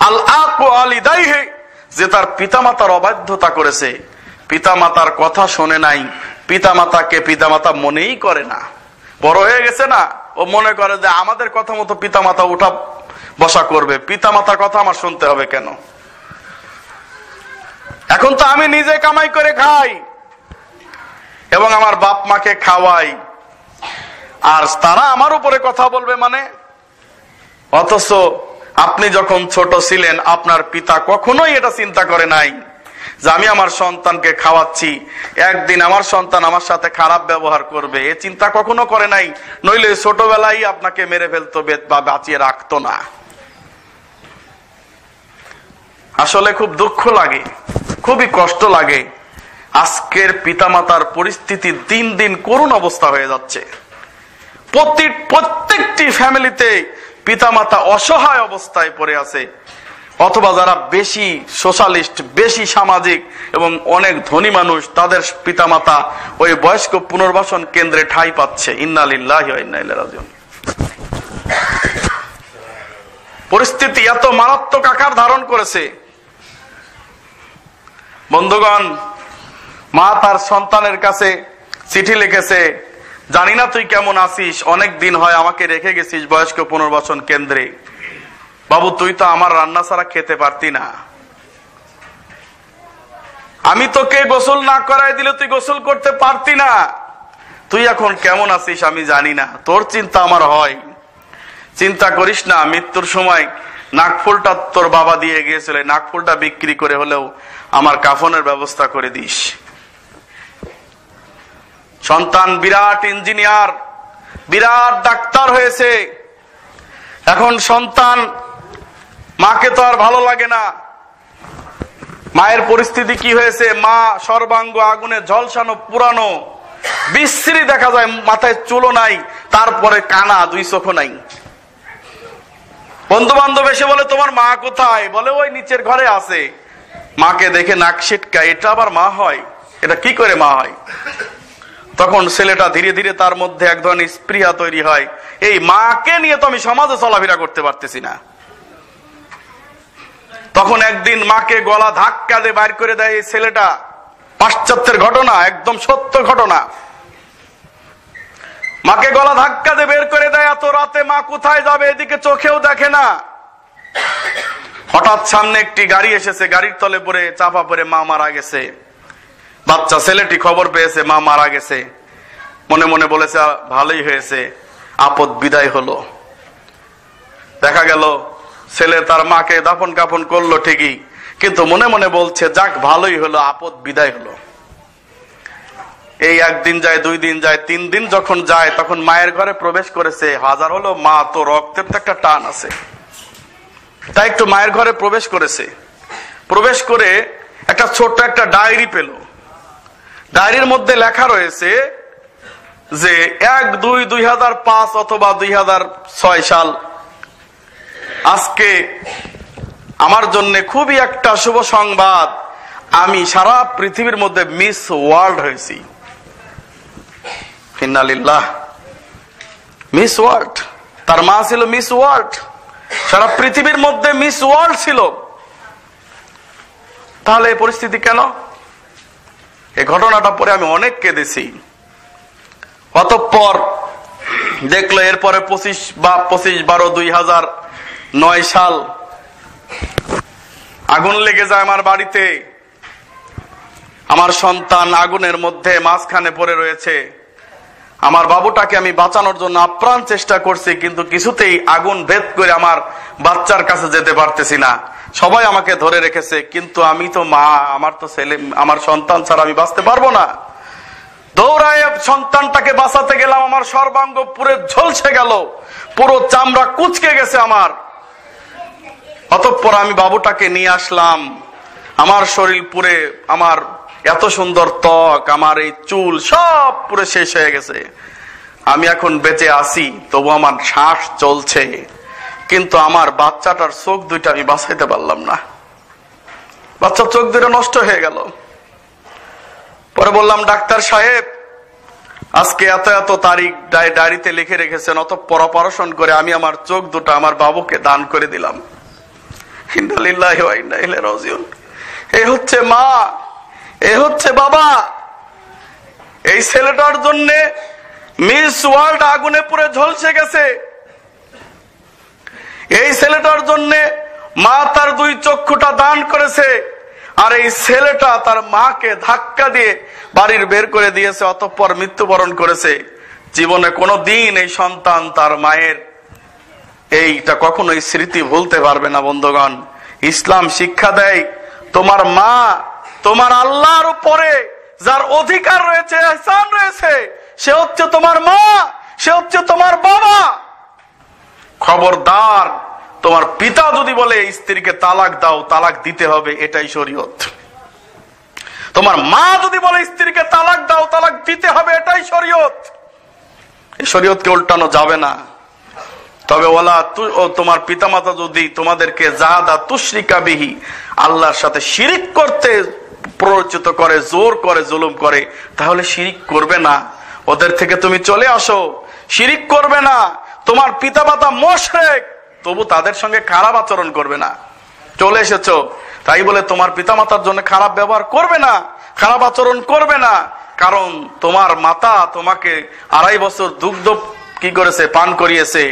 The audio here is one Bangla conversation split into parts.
আল আকু আলিদাইহি, যে তার পিতামাতার অবাধ্যতা করেছে, পিতামাতার কথা শোনে নাই, পিতামাতাকে পিতামাতা মনেই করে না। বড় হয়ে গেছে না, ও মনে করে যে আমাদের কথা মতো পিতামাতা উঠা বসা করবে, পিতামাতার কথা আমার শুনতে হবে কেন? এখন তো আমি নিজে কামাই করে খাই এবং আমার বাপ মাকে খাওয়াই, আর তারা আমার উপরে কথা বলবে মানে? অথচ আপনি যখন ছোট ছিলেন আপনার পিতা কখনোই এটা চিন্তা করে নাই যে আমি আমার সন্তানকে খাওয়াচ্ছি, একদিন আমার সন্তান আমার সাথে খারাপ ব্যবহার করবে, এ চিন্তা কখনো করে নাই। নইলে ছোটবেলায় আপনাকে মেরে ফেলতো বা বাঁচিয়ে রাখতো না। আসলে খুব দুঃখ লাগে, খুবই কষ্ট লাগে। আজকের পিতামাতার পরিস্থিতি দিন দিন করুণ অবস্থা হয়ে যাচ্ছে। প্রত্যেকটি ফ্যামিলিতে পিতামাতা অসহায় অবস্থায় পড়ে আছে, অথবা যারা বেশি সোশ্যালিস্ট, বেশি সামাজিক এবং অনেক ধনী মানুষ, তাদের পিতামাতা ওই বয়স্ক পুনর্বাসন কেন্দ্রে ঠাঁই পাচ্ছে। ইন্না লিল্লাহি ওয়া ইন্না ইলাইহি রাজিউন। পরিস্থিতি এত মারাত্মক আকার ধারণ করেছে। বন্ধুগণ, মা তার সন্তানের কাছে চিঠি লিখেছে, জানি না তুই কেমন আছিস, অনেক দিন হয় আমাকে রেখে গেছিস বয়স্ক পুনর্বাসন কেন্দ্রে। বাবু, তুই তো আমার রান্না ছাড়া খেতে পারতি না, আমি তোকে গোসল না করাই দিলে তুই গোসল করতে পারতি না, তুই এখন কেমন আছিস আমি জানি না, তোর চিন্তা আমার হয়। চিন্তা করিস না, মৃত্যুর সময় নাকফুলটা তোর বাবা দিয়ে গিয়েছিল, নাকফুলটা বিক্রি করে হলেও আমার কাফনের ব্যবস্থা করে দিস। সন্তান বিরাট ইঞ্জিনিয়ার, বিরাট ডাক্তার হয়েছে, এখন সন্তান, মাকে তো আর ভালো লাগে না। মায়ের পরিস্থিতি কি হয়েছে? মা সর্বাঙ্গ আগুনে ঝলসানো, পুরানো, বিশ্রী দেখা যায়, মাথায় চুলও নাই, তারপরে কানা, দুই চোখও নাই। বন্ধু বান্ধব এসে বলে তোমার মা কোথায়? বলে ওই নিচের ঘরে আছে। মাকে দেখে নাক সিটকায়, এটা আবার মা হয়? এটা কি করে মা হয়? তখন ছেলেটা ধীরে ধীরে তার মধ্যে এক ধরনের স্পৃহা তৈরি হয়, এই মাকে নিয়ে তো আমি সমাজে চলাফেরা করতে পারতেছি না। তখন একদিন মাকে গলা ধাক্কা দিয়ে বাইর করে দেয় এই ছেলেটা। পাশ্চাত্যের ঘটনা, একদম সত্য ঘটনা। মাকে গলা ধাক্কা দিয়ে বের করে দেয়। এত রাতে মা কোথায় যাবে, এদিকে চোখেও দেখে না। হঠাৎ সামনে একটি গাড়ি এসেছে, গাড়ির তলে পড়ে চাপা পড়ে মা মারা গেছে। বাচ্চা ছেলেটি খবর পেয়েছে মা মারা গেছে, মনে মনে বলেছে ভালোই হয়েছে, আপদ বিদায় হলো। দেখা গেল ছেলে তার মাকে দাফন কাফন করলো ঠিকই, কিন্তু মনে মনে বলছে যাক ভালোই হলো, আপদ বিদায় হলো। এই একদিন যায়, 2 দিন যায়, 3 দিন যখন যায়, তখন মায়ের ঘরে প্রবেশ করেছে। হাজার হলো মা, তো রক্তের তো একটা টান আছে, তাই একটু মায়ের ঘরে প্রবেশ করেছে। প্রবেশ করে একটা ছোট্ট একটা ডায়েরি পেল। ডায়েরির মধ্যে লেখা রয়েছে যে 1-2-2005 অথবা 2006 সাল, আজকে আমার জন্য খুবই একটা শুভ সংবাদ, আমি সারা পৃথিবীর মধ্যে মিস ওয়ার্ল্ড হয়েছি। ইন্না লিল্লাহ। মিস ওয়ার্ল্ড, তার মা ছিল মিস ওয়ার্ল্ড, সারা পৃথিবীর মধ্যে মিস ওয়ার্ল্ড ছিল। তাহলে এই পরিস্থিতি কেন? এই ঘটনাটা পরে আমি অনেক কেঁদেছি। অতঃপর দেখলো এরপরে 25/12/2009 সাল আগুন লেগে যায় আমার বাড়িতে। আমার সন্তান আগুনের মধ্যে মাঝখানে পড়ে রয়েছে। আমার বাবুটাকে আমি বাঁচানোর জন্য আপ্রাণ চেষ্টা করছি, কিন্তু কিছুতেই আগুন ভেদ করে আমার বাচ্চার কাছে যেতে পারতেছি না। সবাই আমাকে ধরে রেখেছে, কিন্তু আমি তো মা, আমার তো ছেলে, আমার সন্তান ছাড়া আমি বাঁচতে পারবো না। দৌড়ায় সন্তানটাকে বাঁচাতে গেলাম, আমার সর্বাঙ্গ পুরো ঝলসে গেল, পুরো চামড়া কুঁচকে গেছে আমার। অতঃপর আমি বাবুটাকে নিয়ে আসলাম। আমার শরীর পুরে, আমার এত সুন্দর ত্বক, আমার এই চুল সব পুরো শেষ হয়ে গেছে। আমি এখন বেঁচে আছি, তবু আমার শ্বাস চলছে, কিন্তু আমার বাচ্চাটার চোখ দুইটা আমি বাঁচাইতে পারলাম না। বাচ্চার চোখ দুইটা নষ্ট হয়ে গেল। পরে বললাম, ডাক্তার সাহেব, আজকে এত এত তারিখ ডায়েরিতে লিখে রেখেছেন, অতঃপর অপারেশন করে আমি আমার চোখ দুটো আমার বাবুকে দান করে দিলাম। ইন্না লিল্লাহি ওয়া ইন্না ইলাইহি রাজিউন। এই হচ্ছে মা, এই হচ্ছে বাবা। এই ছেলেটার জন্য মিস ওয়ার্ল্ড আগুনে পুড়ে ঝলসে গেছে। এই ছেলেটার জন্য মা তার 2 চক্ষুটা দান করেছে, আর এই ছেলেটা তার মাকে ধাক্কা দিয়ে বাড়ির বের করে দিয়েছে, অতঃপর মৃত্যুবরণ করেছে। জীবনে কোনোদিন এই সন্তান তার মায়ের এইটা কখনোই স্মৃতি ভুলতে পারবে না। বন্ধুগণ, ইসলাম শিক্ষা দেয় তোমার মা তোমার আল্লাহর উপরে যার অধিকার রয়েছে, ইহসান রয়েছে, সে হচ্ছে তোমার মা, সে হচ্ছে তোমার বাবা। খবরদার, তোমার পিতা যদি বলে স্ত্রীকে তালাক দাও, তালাক দিতে হবে, এটাই শরীয়ত। তোমার মা যদি বলে স্ত্রীকে তালাক দাও, তালাক দিতে হবে, এটাই শরীয়ত। এই শরীয়তকে উল্টানো যাবে না। তবে তোমার পিতামাতা যদি তোমাদেরকে জাহাদা তুশরিকা বিহি, আল্লাহর সাথে শিরিক করতে প্ররোচিত করে, জোর করে, জুলুম করে, তাহলে শিরিক করবে না। ওদের থেকে তুমি চলে আসো, শিরিক করবে না। তোমার পিতামাতা মুশরিক, তবু তাদের সঙ্গে খারাপ আচরণ করবে না। চলে এসেছো, তাই বলে তোমার পিতামাতার জন্য খারাপ ব্যবহার করবে না, খারাপ আচরণ করবে না। কারণ তোমার মাতা তোমাকে 2.5 বছর দুগ্ধ কি করেছে, পান করিয়েছে।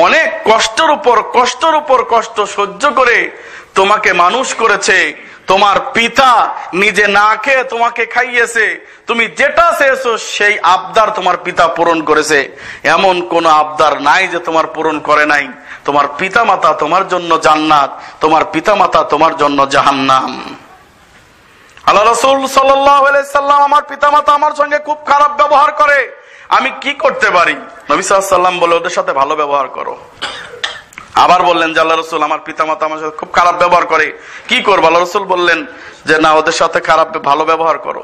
অনেক কষ্টের উপর কষ্ট সহ্য করে তোমাকে মানুষ করেছে। তোমার পিতা নিজে না খেয়ে তোমাকে খাইয়েছে। তুমি যেটা চেয়েছো সেই আবদার তোমার পিতা পূরণ করেছে। এমন কোন আবদার নাই যে তোমার পূরণ করে নাই। তোমার পিতামাতা তোমার জন্য জান্নাত, তোমার পিতামাতা তোমার জন্য জাহান্নাম। আল্লাহ রাসূল সাল্লাল্লাহু আলাইহি সাল্লাম, আমার পিতামাতা আমার সঙ্গে খুব খারাপ ব্যবহার করে, আমি কি করতে পারি? নবী সাল্লাল্লাহু আলাইহি সাল্লাম বলে, ওদের সাথে ভালো ব্যবহার করো। আবার বললেন যে আল্লাহ রাসূল, আমার পিতামাতা আমার সাথে খুব খারাপ ব্যবহার করে, কি করবো? আল্লাহ রাসূল বললেন যে না, ওদের সাথে ভালো ব্যবহার করো।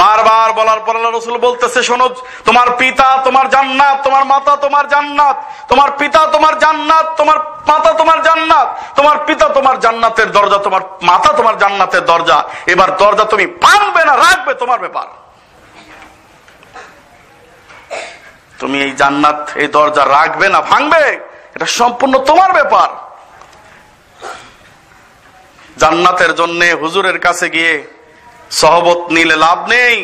বারবার বলার পর আল্লাহ রাসূল বলতেছে, শোনো, তোমার পিতা তোমার জান্নাত, তোমার মাতা তোমার জান্নাত, তোমার পিতা তোমার জান্নাত, তোমার মাতা তোমার জান্নাত, তোমার পিতা তোমার জান্নাতের দরজা, তোমার মাতা তোমার জান্নাতের দরজা। এবার দরজা তুমি ভাঙবে না রাখবে, তোমার ব্যাপার। তুমি এই জান্নাত, এই দরজা রাখবে না ভাঙবে, এটা সম্পূর্ণ তোমার ব্যাপার। জান্নাতের জন্য হুজুরের কাছে গিয়ে সহবত নিলে লাভ নেই,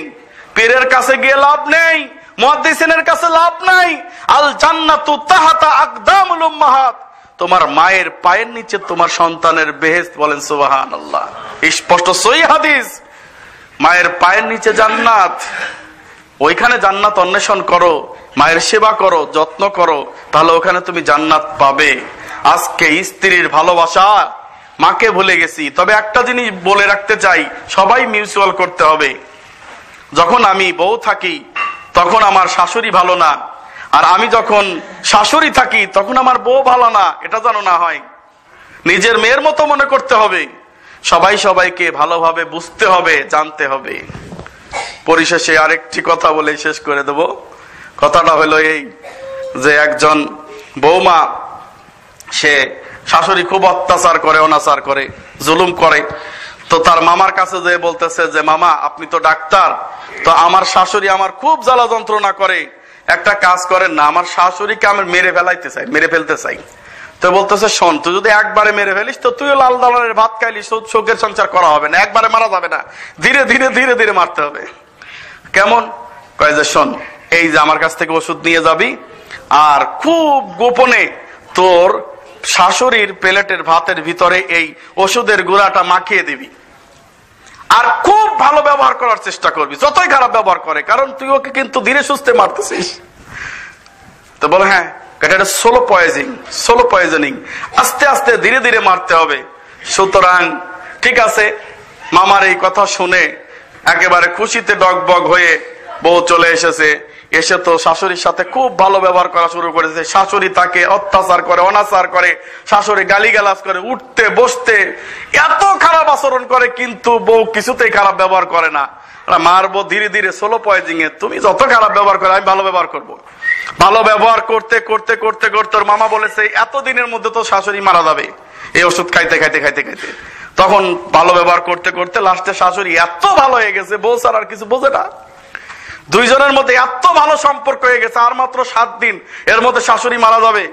পীরের কাছে গিয়ে লাভ নেই, মুহাদ্দিসিনের কাছে লাভ নাই। আল জান্নাতু তাহাতা আকদামুল উম্মাহাত, তোমার মায়ের পায়ের নিচে তোমার সন্তানের বেহেশত। বলেন সুবহানাল্লাহ। স্পষ্ট সহিহ হাদিস, মায়ের পায়ের নিচে জান্নাত। ওইখানে জান্নাত অন্বেষণ করো, মায়ের সেবা করো, যত্ন করো, তাহলে ওখানে তুমি জান্নাত পাবে। আজকে স্ত্রীর ভালোবাসা, মাকে ভুলে গেছি। তবে একটা জিনিস বলে রাখতে চাই, সবাই মিউচুয়াল করতে হবে। যখন আমি বউ থাকি তখন আমার শাশুড়ি ভালো না, আর আমি যখন শাশুড়ি থাকি তখন আমার বউ ভালো না, এটা যেন না হয়। নিজের মেয়ের মতো মনে করতে হবে। সবাই সবাইকে ভালোভাবে বুঝতে হবে, জানতে হবে। পরিশেষে আরেকটি কথা বলে শেষ করে দেব। কথাটা হলো এই যে একজন বৌমা, সে শাশুড়ি খুব অত্যাচার করে, অনাচার করে, জুলুম করে। তো তার মামার কাছে যে বলতেছে যে মামা, আপনি তো ডাক্তার, তো আমার শাশুড়ি আমার খুব জ্বালা যন্ত্রণা করে, একটা কাজ করেন না, আমার শাশুড়িকে আমি মেরে ফেলতে চাই। তো বলতেছে, শোন, তুই যদি একবারে মেরে ফেলিস তো তুইও লাল দালানের ভাত খাইলি, শোকের সংসার করা হবে না, একবারে মারা যাবে না, ধীরে ধীরে ধীরে ধীরে মারতে হবে। কেমন? কয় যে শোন, এই যে আমার কাছ থেকে ওষুধ নিয়ে যাবি, আর খুব গোপনে তোর শাশুড়ির প্লেটের ভাতের ভিতরে এই ওষুধের গুঁড়াটা মাখিয়ে দিবি, আর খুব ভালো ব্যবহার করার চেষ্টা করবি, যতই খারাপ ব্যবহার করে, কারণ তুই ওকে কিন্তু ধীরে সুস্থে মারতেছিস। তো বলে হ্যাঁ, এটা সোলো পয়জনিং, আস্তে আস্তে ধীরে ধীরে মারতে হবে। সুতরাং ঠিক আছে, মামার এই কথা শুনে একেবারে খুশিতে ডগবগ হয়ে বউ চলে এসেছে। এসে তো শাশুড়ির সাথে খুব ভালো ব্যবহার করা শুরু করেছে। শাশুড়ি তাকে অত্যাচার করে, অনাচার করে, শাশুড়ি গালিগালাজ করে, উঠতে বসতে এত খারাপ আচরণ করে, কিন্তু বউ কিছুতেই খারাপ ব্যবহার করে না। মারবো ধীরে ধীরে, সোলো পয়জিং এ, তুমি যত খারাপ ব্যবহার করো আমি ভালো ব্যবহার করবো। ভালো ব্যবহার করতে করতে করতে করতে ওর মামা বলেছে এতদিনের মধ্যে তো শাশুড়ি মারা যাবে এই ওষুধ খাইতে খাইতে খাইতে খাইতে। তখন ভালো ব্যবহার করতে করতে লাস্টে শাশুড়ি এত ভালো হয়ে গেছে, বউ স্যার আর কিছু বোঝে না। দুইজনের মধ্যে এত ভালো সম্পর্ক হয়ে গেছে, আর মাত্র 7 দিন, এর মধ্যে শাশুড়ি মারা যাবে।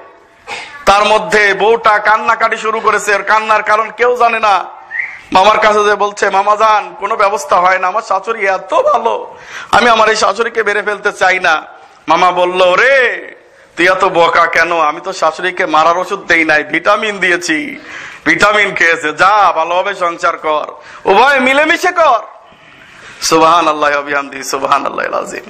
তার মধ্যে বউটা কান্নাকাটি শুরু করেছে। আর কান্নার কারণ কেউ জানে না। মামার কাছে যে বলছে, মামা যান, কোনো ব্যবস্থা হয় না, আমার শাশুড়ি এত ভালো, আমি আমার এই শাশুড়িকে মেরে ফেলতে চাই না। মামা বলল, রে তুই এত বোকা কেন? আমি তো শাশুড়িকে মারার ওষুধ দেই নাই, ভিটামিন দিয়েছি, ভিটামিন খেয়েছে, যা ভালোভাবে সংসার কর, উভয় মিলেমিশে কর। সুবহানাল্লাহি ওয়া বিহামদিহি, সুবহানাল্লাহিল আযীম।